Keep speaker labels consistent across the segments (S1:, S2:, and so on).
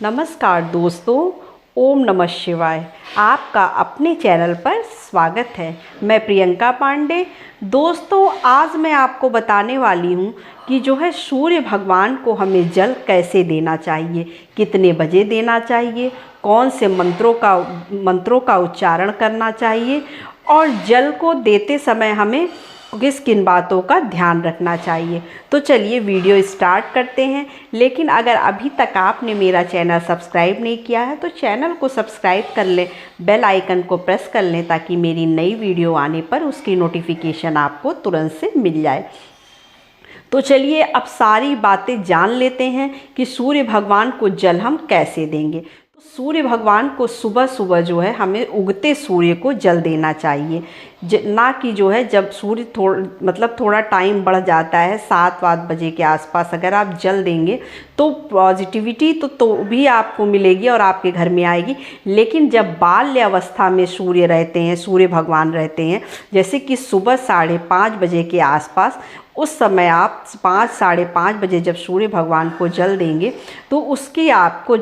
S1: नमस्कार दोस्तों, ओम नमः शिवाय। आपका अपने चैनल पर स्वागत है। मैं प्रियंका पांडे। दोस्तों, आज मैं आपको बताने वाली हूँ कि सूर्य भगवान को हमें जल कैसे देना चाहिए, कितने बजे देना चाहिए, कौन से मंत्रों का उच्चारण करना चाहिए और जल को देते समय हमें किस किन बातों का ध्यान रखना चाहिए। तो चलिए वीडियो स्टार्ट करते हैं। लेकिन अगर अभी तक आपने मेरा चैनल सब्सक्राइब नहीं किया है तो चैनल को सब्सक्राइब कर लें, बेल आइकन को प्रेस कर लें ताकि मेरी नई वीडियो आने पर उसकी नोटिफिकेशन आपको तुरंत से मिल जाए। तो चलिए अब सारी बातें जान लेते हैं कि सूर्य भगवान को जल हम कैसे देंगे। तो सूर्य भगवान को सुबह सुबह हमें उगते सूर्य को जल देना चाहिए। ना कि जब सूर्य थोड़ा टाइम बढ़ जाता है 7-8 बजे के आसपास अगर आप जल देंगे तो पॉजिटिविटी तो भी आपको मिलेगी और आपके घर में आएगी। लेकिन जब बाल्य अवस्था में सूर्य रहते हैं, सूर्य भगवान रहते हैं, जैसे कि सुबह 5:30 बजे के आसपास, उस समय आप 5-5:30 बजे जब सूर्य भगवान को जल देंगे तो उसकी आपको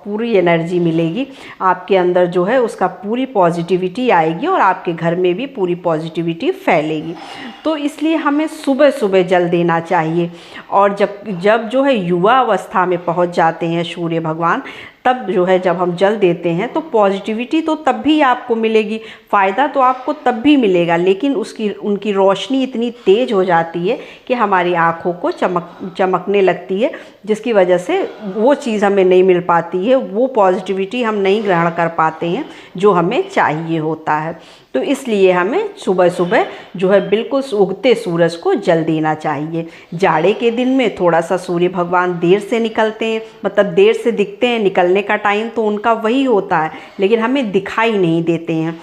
S1: पूरी एनर्जी मिलेगी। आपके अंदर उसका पूरी पॉजिटिविटी आएगी और आपके घर में भी पूरी पॉजिटिविटी फैलेगी। तो इसलिए हमें सुबह सुबह जल देना चाहिए। और जब युवा अवस्था में पहुंच जाते हैं सूर्य भगवान, तब जब हम जल देते हैं तो पॉजिटिविटी तो तब भी आपको मिलेगी, फ़ायदा तो आपको तब भी मिलेगा, लेकिन उनकी रोशनी इतनी तेज़ हो जाती है कि हमारी आँखों को चमकने लगती है, जिसकी वजह से वो चीज़ हमें नहीं मिल पाती है, वो पॉजिटिविटी हम नहीं ग्रहण कर पाते हैं जो हमें चाहिए होता है। तो इसलिए हमें सुबह सुबह बिल्कुल उगते सूरज को जल देना चाहिए। जाड़े के दिन में थोड़ा सा सूर्य भगवान देर से निकलते हैं, मतलब देर से दिखते हैं, निकलने का टाइम तो उनका वही होता है लेकिन हमें दिखाई नहीं देते हैं।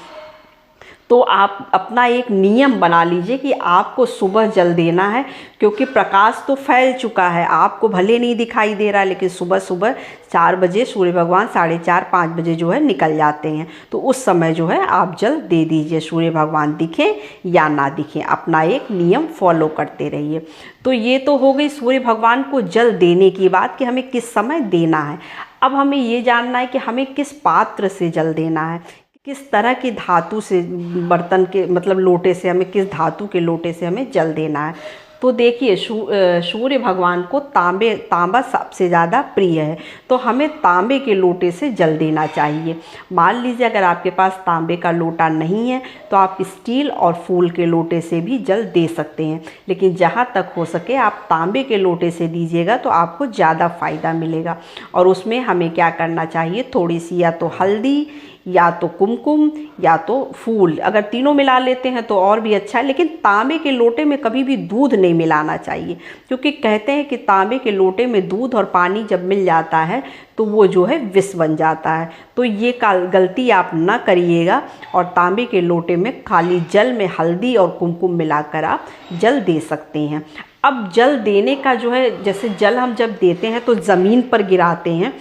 S1: तो आप अपना एक नियम बना लीजिए कि आपको सुबह जल देना है, क्योंकि प्रकाश तो फैल चुका है, आपको भले नहीं दिखाई दे रहा लेकिन सुबह सुबह 4 बजे सूर्य भगवान 4:30-5 बजे निकल जाते हैं। तो उस समय आप जल दे दीजिए, सूर्य भगवान दिखें या ना दिखें, अपना एक नियम फॉलो करते रहिए। तो ये तो हो गई सूर्य भगवान को जल देने की बात कि हमें किस समय देना है। अब हमें ये जानना है कि हमें किस पात्र से जल देना है, किस तरह की धातु से, बर्तन के लोटे से, हमें किस धातु के लोटे से हमें जल देना है। तो देखिए सूर्य भगवान को तांबा सबसे ज़्यादा प्रिय है, तो हमें तांबे के लोटे से जल देना चाहिए। मान लीजिए अगर आपके पास तांबे का लोटा नहीं है तो आप स्टील और फूल के लोटे से भी जल दे सकते हैं, लेकिन जहाँ तक हो सके आप तांबे के लोटे से दीजिएगा तो आपको ज़्यादा फ़ायदा मिलेगा। और उसमें हमें क्या करना चाहिए, थोड़ी सी या तो हल्दी या तो कुमकुम या तो फूल, अगर तीनों मिला लेते हैं तो और भी अच्छा है। लेकिन तांबे के लोटे में कभी भी दूध नहीं मिलाना चाहिए, क्योंकि कहते हैं कि तांबे के लोटे में दूध और पानी जब मिल जाता है तो वो विष बन जाता है। तो ये गलती आप ना करिएगा और तांबे के लोटे में खाली जल में हल्दी और कुमकुम मिलाकर आप जल दे सकते हैं। अब जल देने का जैसे जल हम जब देते हैं तो ज़मीन पर गिराते हैं,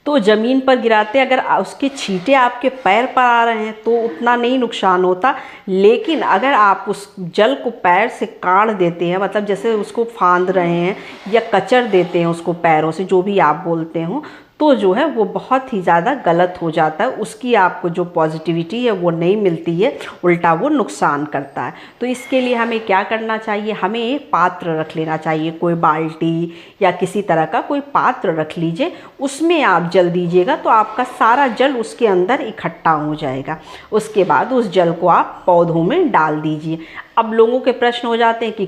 S1: तो ज़मीन पर गिराते अगर उसके छींटे आपके पैर पर आ रहे हैं तो उतना नहीं नुकसान होता। लेकिन अगर आप उस जल को पैर से काढ़ देते हैं, मतलब जैसे उसको फांद रहे हैं या कचर देते हैं उसको पैरों से, जो भी आप बोलते हो, तो वो बहुत ही ज़्यादा गलत हो जाता है। उसकी आपको जो पॉजिटिविटी है वो नहीं मिलती है, उल्टा वो नुकसान करता है। तो इसके लिए हमें क्या करना चाहिए, हमें एक पात्र रख लेना चाहिए, कोई बाल्टी या किसी तरह का कोई पात्र रख लीजिए, उसमें आप जल दीजिएगा तो आपका सारा जल उसके अंदर इकट्ठा हो जाएगा। उसके बाद उस जल को आप पौधों में डाल दीजिए। अब लोगों के प्रश्न हो जाते हैं कि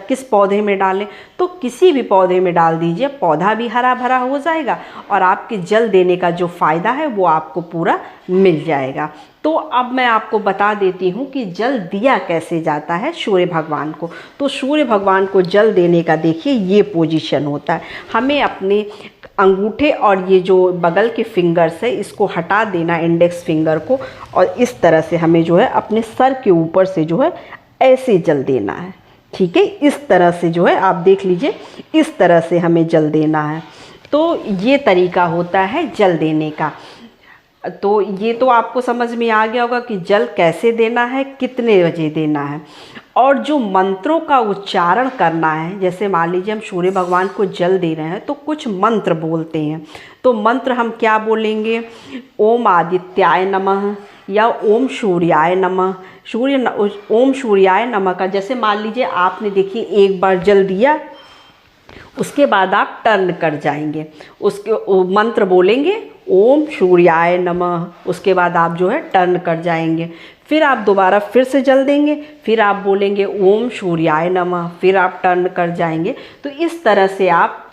S1: किस पौधे में डालें, तो किसी भी पौधे में डाल दीजिए, पौधा भी हरा भरा हो जाएगा और आपके जल देने का जो फ़ायदा है वो आपको पूरा मिल जाएगा। तो अब मैं आपको बता देती हूँ कि जल दिया कैसे जाता है सूर्य भगवान को। तो सूर्य भगवान को जल देने का देखिए ये पोजीशन होता है। हमें अपने अंगूठे और ये जो बगल के फिंगर्स है इसको हटा देना, इंडेक्स फिंगर को, और इस तरह से हमें अपने सर के ऊपर से ऐसे जल देना है। ठीक है, इस तरह से आप देख लीजिए, इस तरह से हमें जल देना है। तो ये तरीका होता है जल देने का। तो ये तो आपको समझ में आ गया होगा कि जल कैसे देना है, कितने बजे देना है। और जो मंत्रों का उच्चारण करना है, जैसे मान लीजिए हम सूर्य भगवान को जल दे रहे हैं तो कुछ मंत्र बोलते हैं। तो मंत्र हम क्या बोलेंगे? ओम आदित्याय नमः या ओम सूर्याय नमः। ओम सूर्याय नमः का जैसे मान लीजिए आपने देखिए एक बार जल दिया, उसके बाद आप टर्न कर जाएंगे, उसके मंत्र बोलेंगे ओम सूर्याय नमः, उसके बाद आप जो है टर्न कर जाएंगे। फिर आप दोबारा फिर से जल देंगे, फिर आप बोलेंगे ओम सूर्याय नमः, फिर आप टर्न कर जाएंगे। तो इस तरह से आप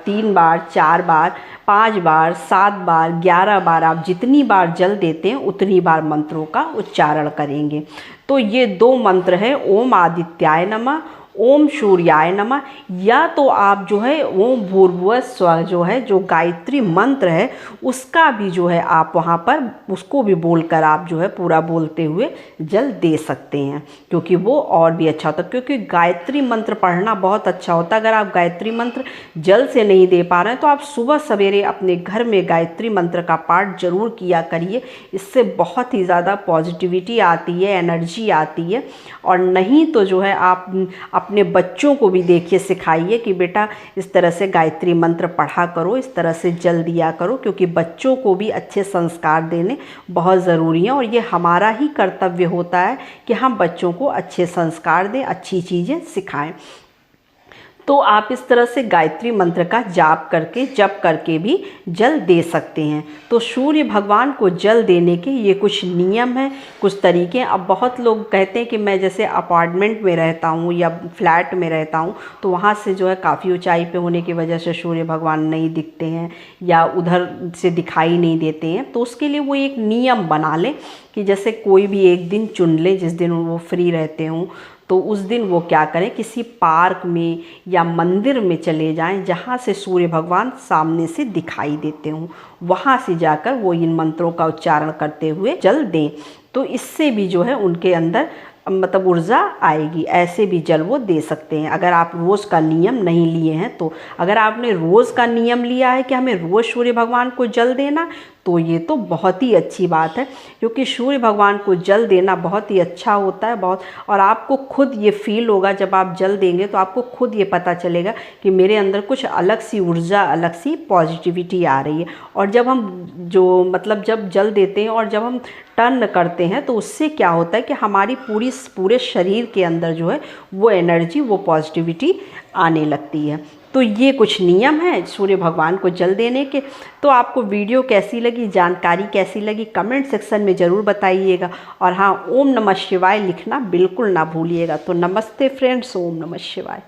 S1: 3 बार, 4 बार, 5 बार, 7 बार, 11 बार, आप जितनी बार जल देते हैं उतनी बार मंत्रों का उच्चारण करेंगे। तो ये 2 मंत्र है, ओम आदित्याय नमः, ओम सूर्याय नमः, या तो आप जो है ओम भूर्भुवः स्वः जो है, जो गायत्री मंत्र है उसका भी जो है आप वहाँ पर उसको भी बोलकर आप जो है पूरा बोलते हुए जल दे सकते हैं, क्योंकि वो और भी अच्छा होता है। क्योंकि गायत्री मंत्र पढ़ना बहुत अच्छा होता है। अगर आप गायत्री मंत्र जल से नहीं दे पा रहे हैं तो आप सुबह सवेरे अपने घर में गायत्री मंत्र का पाठ जरूर किया करिए। इससे बहुत ही ज़्यादा पॉजिटिविटी आती है, एनर्जी आती है। और नहीं तो जो है आप अपने बच्चों को भी देखिए, सिखाइए कि बेटा इस तरह से गायत्री मंत्र पढ़ा करो, इस तरह से जल दिया करो, क्योंकि बच्चों को भी अच्छे संस्कार देने बहुत ज़रूरी हैं। और ये हमारा ही कर्तव्य होता है कि हम बच्चों को अच्छे संस्कार दें, अच्छी चीज़ें सिखाएं। तो आप इस तरह से गायत्री मंत्र का जप करके भी जल दे सकते हैं। तो सूर्य भगवान को जल देने के ये कुछ नियम हैं, कुछ तरीके हैं। अब बहुत लोग कहते हैं कि मैं जैसे अपार्टमेंट में रहता हूँ या फ्लैट में रहता हूँ, तो वहाँ से जो है काफ़ी ऊंचाई पे होने की वजह से सूर्य भगवान नहीं दिखते हैं या उधर से दिखाई नहीं देते हैं। तो उसके लिए वो एक नियम बना लें कि जैसे कोई भी एक दिन चुन लें जिस दिन वो फ्री रहते हों, तो उस दिन वो क्या करें, किसी पार्क में या मंदिर में चले जाएं जहाँ से सूर्य भगवान सामने से दिखाई देते हों, वहाँ से जाकर वो इन मंत्रों का उच्चारण करते हुए जल दें। तो इससे भी जो है उनके अंदर मतलब ऊर्जा आएगी। ऐसे भी जल वो दे सकते हैं अगर आप रोज़ का नियम नहीं लिए हैं तो। अगर आपने रोज़ का नियम लिया है कि हमें रोज़ सूर्य भगवान को जल देना, तो ये तो बहुत ही अच्छी बात है, क्योंकि सूर्य भगवान को जल देना बहुत ही अच्छा होता है बहुत। और आपको खुद ये फील होगा, जब आप जल देंगे तो आपको खुद ये पता चलेगा कि मेरे अंदर कुछ अलग सी ऊर्जा, अलग सी पॉजिटिविटी आ रही है। और जब हम जब जल देते हैं और जब हम टर्न करते हैं तो उससे क्या होता है कि हमारी पूरे शरीर के अंदर जो है वो एनर्जी, वो पॉजिटिविटी आने लगती है। तो ये कुछ नियम हैं सूर्य भगवान को जल देने के। तो आपको वीडियो कैसी लगी, जानकारी कैसी लगी, कमेंट सेक्शन में ज़रूर बताइएगा। और हाँ, ओम नमः शिवाय लिखना बिल्कुल ना भूलिएगा। तो नमस्ते फ्रेंड्स, ओम नमः शिवाय।